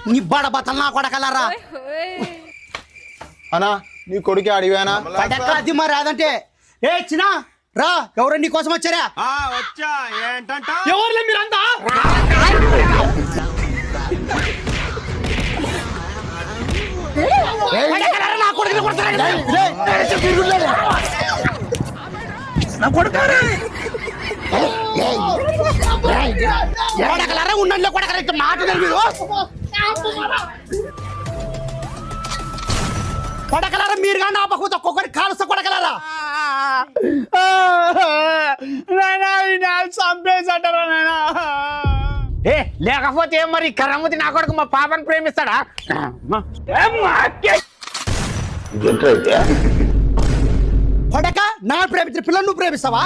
నీ బడ బతలు నా కొడకలారా అనా నీ కొడుకు అడిగానా అది మరి అదంటే ఏ చిన్న రా ఎవరు నీ కోసం వచ్చారా వచ్చా ఏంటంట ఎవరులే మీరంతా నా కొడుకుని కొడతారా కొడకలారా ఉన్నట్లో కొడకల మాట మీరు కొడకలారా మీరు కానీ నా పక్కన ఒక్కొక్కరి కాలుస్తా కొడకలారా చంపేసంటారా నాయనా ఏ లేకపోతే మరి కర్రమూతి నా కొడుకు మా పాపని ప్రేమిస్తాడా కొడక నా ప్రేమించిన పిల్లలు నువ్వు ప్రేమిస్తావా